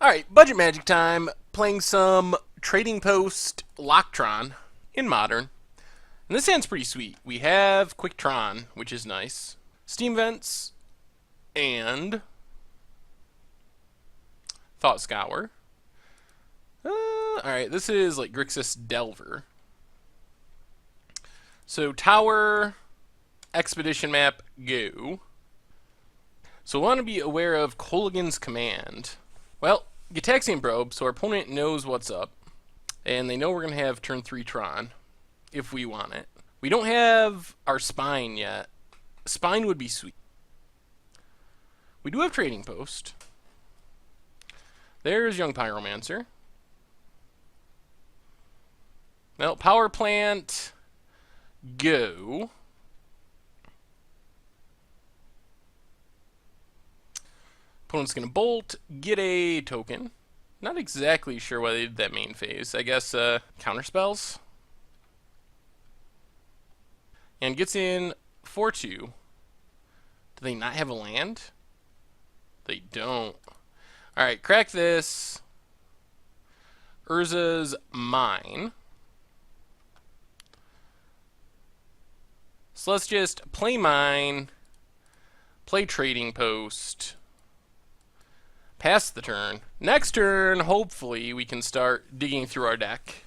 Alright, budget magic time. Playing some Trading Post Tron in Modern. And this hand's pretty sweet. We have Quick Tron, which is nice. Steam Vents, and Thought Scour. Alright, this is like Grixis Delver. So Tower, Expedition Map, go. So we want to be aware of Kolaghan's command. Well, Gitaxian Probe, so our opponent knows what's up. And they know we're going to have turn 3 Tron, if we want it. We don't have our Spine yet. Spine would be sweet. We do have Trading Post. There's Young Pyromancer. Well, Power Plant, go. Opponent's going to bolt, get a token. Not exactly sure why they did that main phase. I guess counterspells. And gets in 4-2. Do they not have a land? They don't. Alright, crack this. Urza's mine. So let's just play mine, play Trading Post, pass the turn. Next turn, hopefully, we can start digging through our deck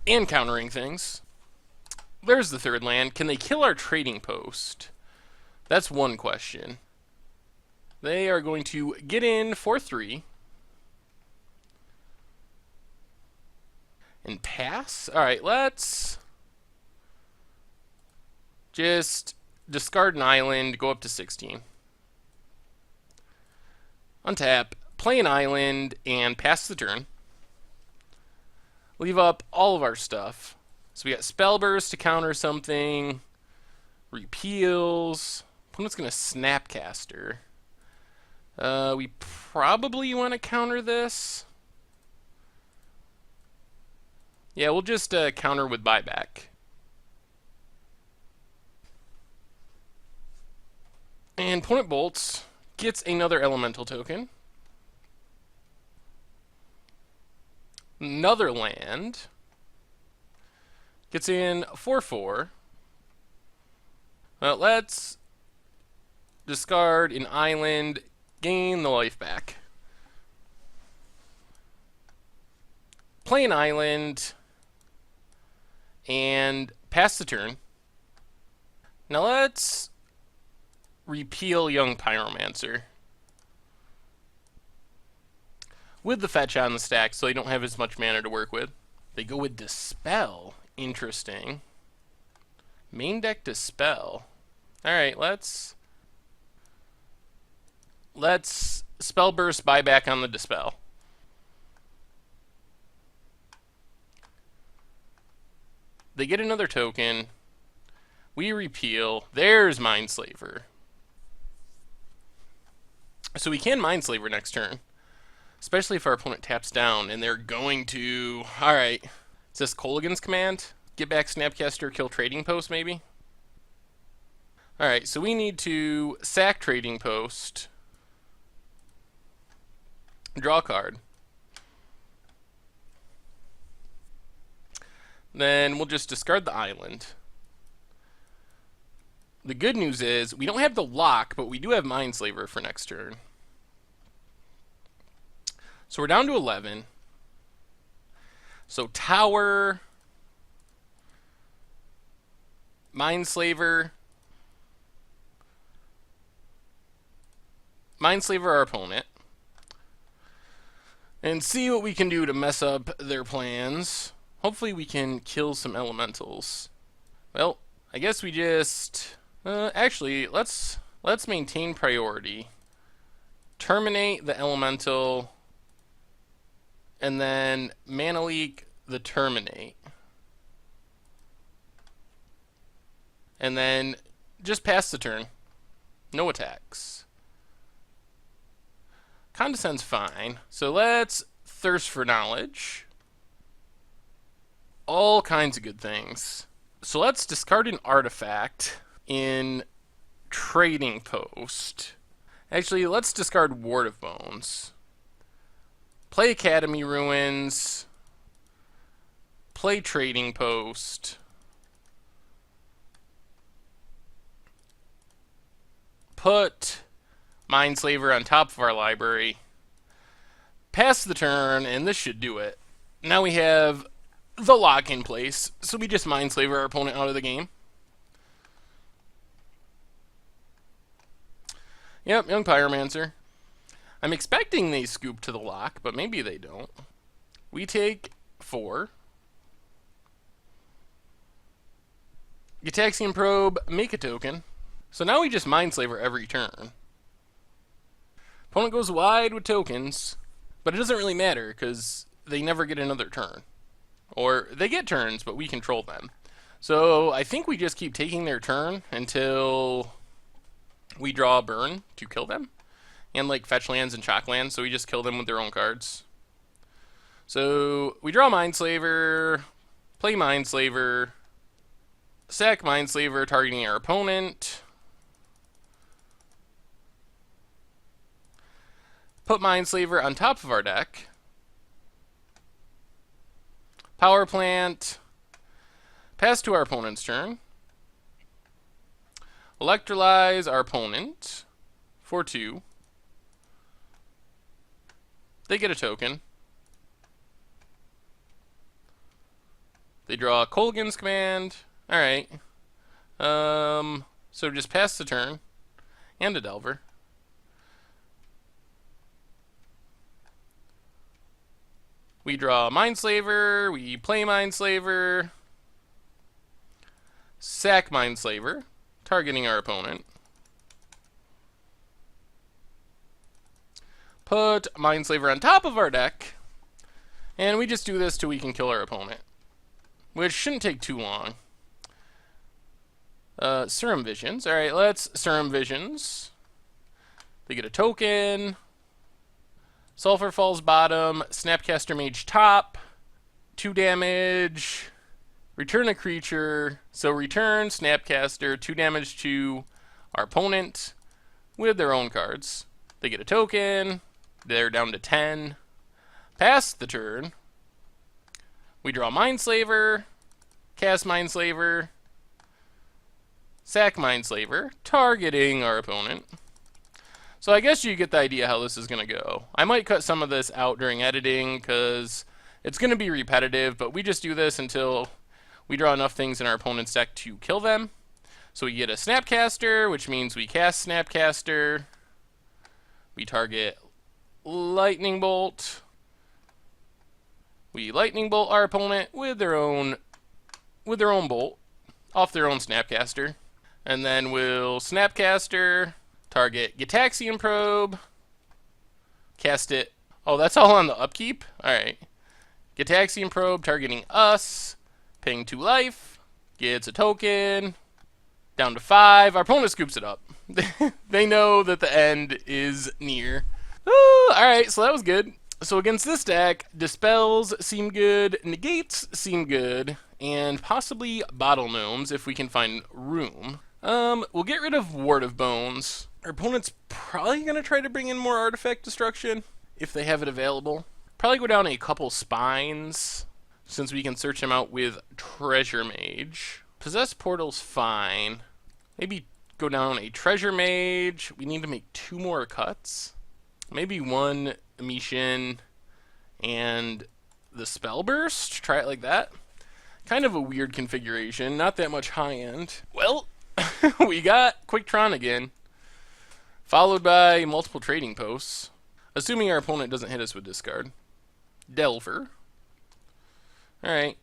and countering things. There's the third land. Can they kill our Trading Post? That's one question. They are going to get in 4-3 and pass. Alright, let's just discard an island, go up to 16. Untap, play an island, and pass the turn. Leave up all of our stuff. So we got Spellburst to counter something. Repeals. Opponent's going to Snapcaster. We probably want to counter this. Yeah, we'll just counter with buyback. And opponent bolts. Gets another elemental token. Another land. Gets in 4-4. Well, let's discard an island, gain the life back. Play an island, and pass the turn. Now let's repeal Young Pyromancer with the fetch on the stack, so they don't have as much mana to work with. They go with Dispel. Interesting. Main deck Dispel. Alright, let's Spellburst buyback on the Dispel. They get another token. We repeal. There's Mindslaver. So we can Mindslaver next turn. Especially if our opponent taps down and they're going to... Alright. Is this Kolaghan's command? Get back Snapcaster, kill Trading Post, maybe? Alright, so we need to sack Trading Post. Draw a card. Then we'll just discard the island. The good news is, we don't have the lock, but we do have Mindslaver for next turn. So we're down to 11. So Tower, Mindslaver, our opponent. And see what we can do to mess up their plans. Hopefully we can kill some elementals. Well, I guess we just... actually, let's maintain priority. Terminate the elemental... and then mana leak the terminate. And then just pass the turn. No attacks. Condescend's fine. So let's thirst for knowledge. All kinds of good things. So let's discard an artifact in Trading Post. Actually, let's discard Ward of Bones. Play Academy Ruins. Play Trading Post. Put Mindslaver on top of our library. Pass the turn, and this should do it. Now we have the lock in place, so we just Mindslaver our opponent out of the game. Yep, Young Pyromancer. I'm expecting they scoop to the lock, but maybe they don't. We take 4. Gitaxian Probe, make a token. So now we just Mindslaver every turn. Opponent goes wide with tokens, but it doesn't really matter because they never get another turn. Or they get turns, but we control them. So I think we just keep taking their turn until we draw a burn to kill them. And like fetch lands and shock lands, so we just kill them with their own cards. So we draw Mindslaver, play Mindslaver, sack Mindslaver targeting our opponent. Put Mindslaver on top of our deck. Power Plant. Pass to our opponent's turn. Electrolyze our opponent for 2. They get a token. They draw Kolaghan's command. Alright. So just pass the turn. And a Delver. We draw Mindslaver, we play Mindslaver, sack Mindslaver, targeting our opponent. Put Mindslaver on top of our deck, and we just do this till we can kill our opponent, which shouldn't take too long. Serum Visions. Alright, let's Serum Visions. They get a token. Sulfur Falls bottom, Snapcaster Mage top, 2 damage, return a creature, so return Snapcaster, 2 damage to our opponent with their own cards. They get a token, they're down to 10, pass the turn, we draw Mindslaver, cast Mindslaver, sack Mindslaver, targeting our opponent. So I guess you get the idea how this is going to go. I might cut some of this out during editing because it's going to be repetitive, but we just do this until we draw enough things in our opponent's deck to kill them. So we get a Snapcaster, which means we cast Snapcaster. We target Lightning Bolt. We Lightning Bolt our opponent with their own bolt off their own Snapcaster. And then we'll Snapcaster, target Gitaxian Probe, cast it. Oh, that's all on the upkeep? Alright. Gitaxian Probe targeting us, paying 2 life, gets a token, down to 5. Our opponent scoops it up. They know that the end is near. Alright, so that was good. So against this deck, Dispels seem good, Negates seem good, and possibly Bottle Gnomes if we can find room. We'll get rid of Ward of Bones. Our opponent's probably going to try to bring in more artifact destruction, if they have it available. Probably go down a couple spines, since we can search them out with Treasure Mage. Possess Portal's fine. Maybe go down a Treasure Mage. We need to make 2 more cuts. Maybe 1 Amishin and the Spell Burst. Try it like that. Kind of a weird configuration, not that much high end. Well, we got Quick Tron again, followed by multiple trading posts, assuming our opponent doesn't hit us with discard. Delver. Alright,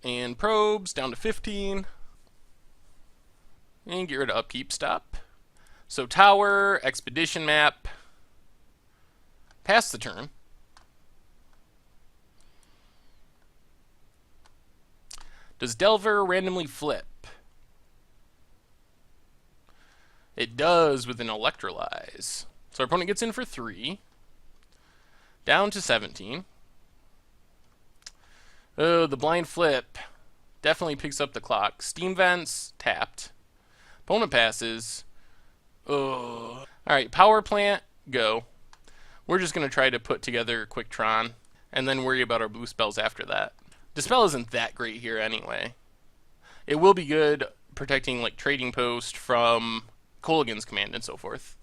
and probes down to 15. And get rid of upkeep, stop. So tower, expedition map, pass the turn. Does Delver randomly flip? It does with an Electrolyze. So our opponent gets in for 3. Down to 17. Oh, the blind flip definitely picks up the clock. Steam Vents, tapped. Opponent passes. Oh. Alright, power plant, go. We're just going to try to put together a quick Tron, and then worry about our blue spells after that. Dispel isn't that great here anyway. It will be good protecting like Trading Post from Kolaghan's command and so forth.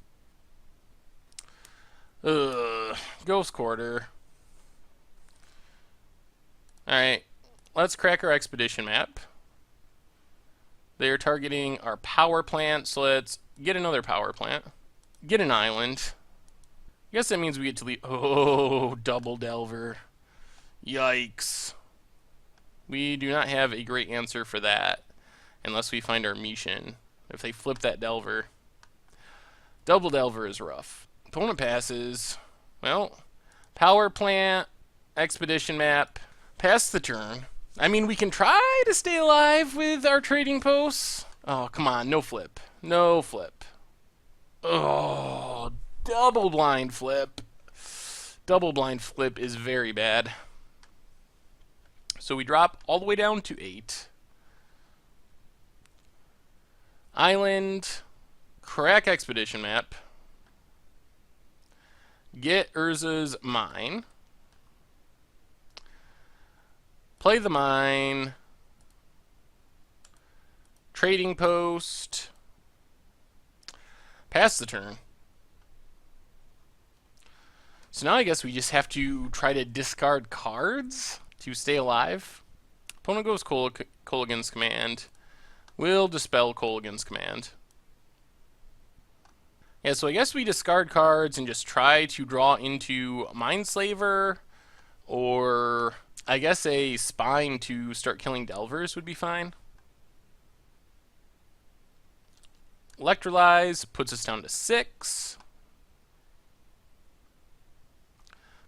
Ghost Quarter. Alright, let's crack our expedition map. They are targeting our power plant, so let's get another power plant. Get an island. I guess that means we get to leave. Oh, double Delver. Yikes. We do not have a great answer for that unless we find our Mishin. If they flip that Delver. Double Delver is rough. Opponent passes. Well, power plant, expedition map, pass the turn. I mean, we can try to stay alive with our trading posts. Oh, come on, no flip. No flip. Oh, double blind flip. Double blind flip is very bad. So we drop all the way down to 8. Island, crack expedition map. Get Urza's mine. Play the mine. Trading post. Pass the turn. So now I guess we just have to try to discard cards to stay alive. Opponent goes Kolaghan's command. We'll dispel Kolaghan's command. Yeah, so I guess we discard cards and just try to draw into Mindslaver, or I guess a Spine to start killing Delvers would be fine. Electrolyze puts us down to 6.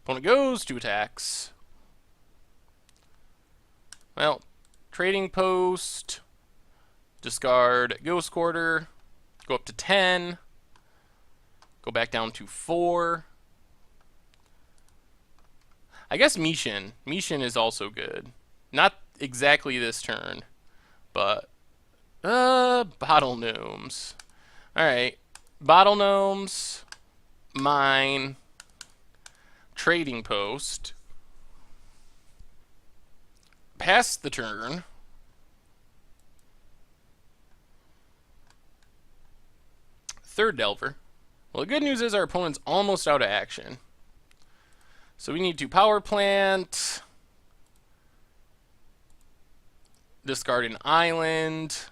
Opponent goes to attacks. Well, Trading Post, discard Ghost Quarter, go up to 10. Go back down to 4. I guess Mishin. Mishin is also good. Not exactly this turn, but Bottle Gnomes. Alright. Bottle Gnomes, Mine, Trading Post. Pass the turn. Third Delver. Well, the good news is our opponent's almost out of action. So we need to power plant, discard an island,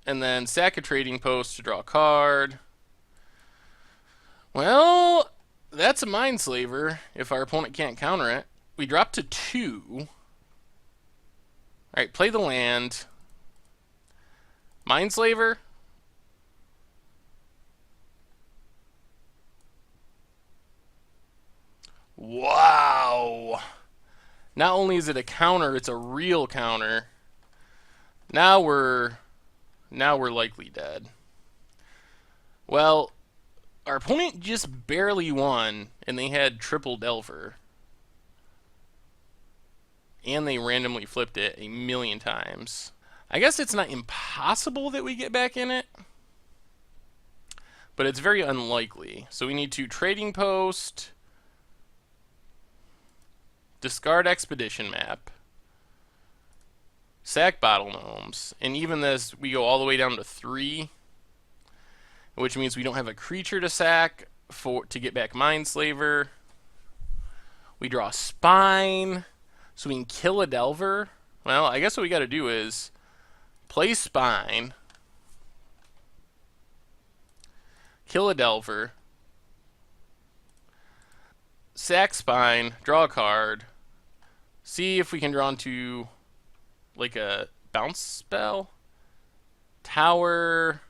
and then sack a trading post to draw a card. Well, that's a Mindslaver if our opponent can't counter it. We drop to 2. Alright, play the land. Mindslaver. Wow. Not only is it a counter, it's a real counter. Now we're likely dead. Well, our opponent just barely won, and they had triple Delver. And they randomly flipped it a million times. I guess it's not impossible that we get back in it, but it's very unlikely. So we need to Trading Post, discard expedition map, sack Bottle Gnomes, and even this, we go all the way down to 3, which means we don't have a creature to sack to get back Mindslaver. We draw a Spine, so we can kill a Delver. Well, I guess what we got to do is play Spine, kill a Delver, sack Spine, draw a card, see if we can draw into like a bounce spell. Tower,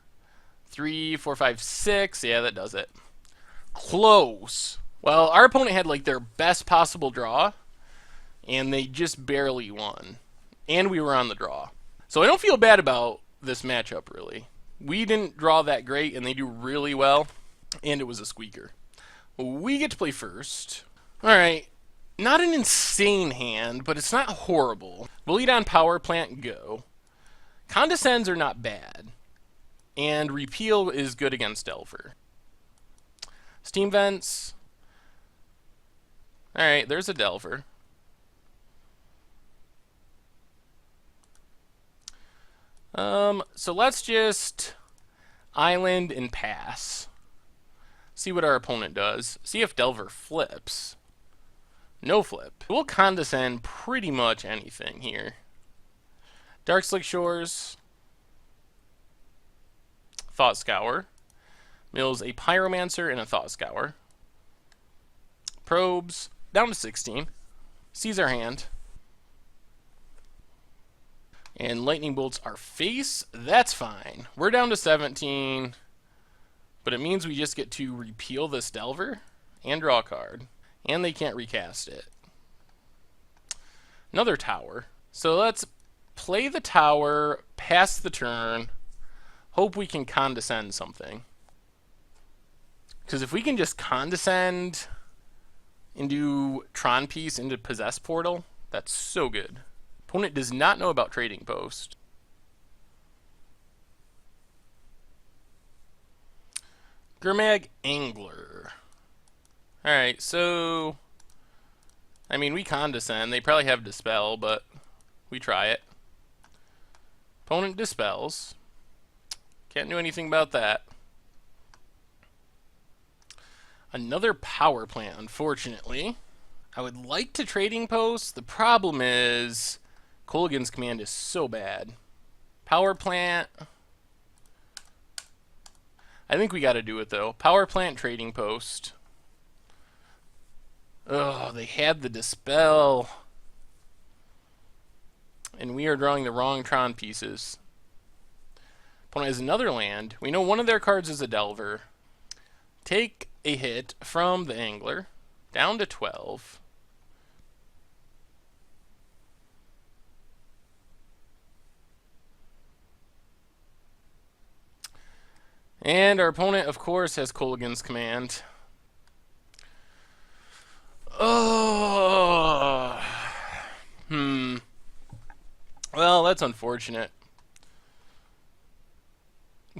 3, 4, 5, 6. Yeah, that does it. Close. Well, our opponent had like their best possible draw, and they just barely won. And we were on the draw. So I don't feel bad about this matchup, really. We didn't draw that great, and they do really well, and it was a squeaker. We get to play first. Alright, not an insane hand, but it's not horrible. We'll lead on power plant, go. Condescends are not bad. and Repeal is good against Delver. Steam Vents. Alright, there's a Delver. So let's just island and pass. See what our opponent does. See if Delver flips. No flip. We'll condescend pretty much anything here. Dark Slick Shores. Thought Scour. Mills a Pyromancer and a Thought Scour. Probes. Down to 16. Sees our hand. And Lightning Bolts our face. That's fine. We're down to 17. But it means we just get to repeal this Delver and draw a card. And they can't recast it. Another tower. So let's play the tower, pass the turn, hope we can condescend something. Because if we can just condescend into Tron Piece into Possess Portal, that's so good. Opponent does not know about Trading Post. Gurmag Angler. Alright, so I mean, we condescend. They probably have Dispel, but we try it. Opponent dispels. Can't do anything about that. Another power plant, unfortunately. I would like to Trading Post. The problem is Kolaghan's command is so bad. Power plant. I think we got to do it, though. Power plant, Trading Post. Oh, they had the Dispel. And we are drawing the wrong Tron pieces. Opponent has another land. We know one of their cards is a Delver. Take a hit from the Angler. Down to 12. And our opponent, of course, has Kolaghan's command. Oh. Well, that's unfortunate.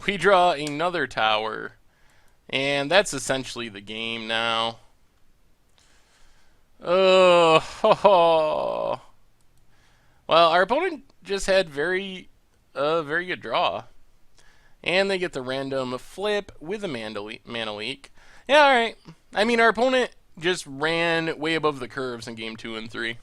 We draw another tower. And that's essentially the game now. Oh. Well, our opponent just had very good draw. And they get the random flip with a mana leak. Yeah, alright. I mean, our opponent just ran way above the curves in game 2 and 3.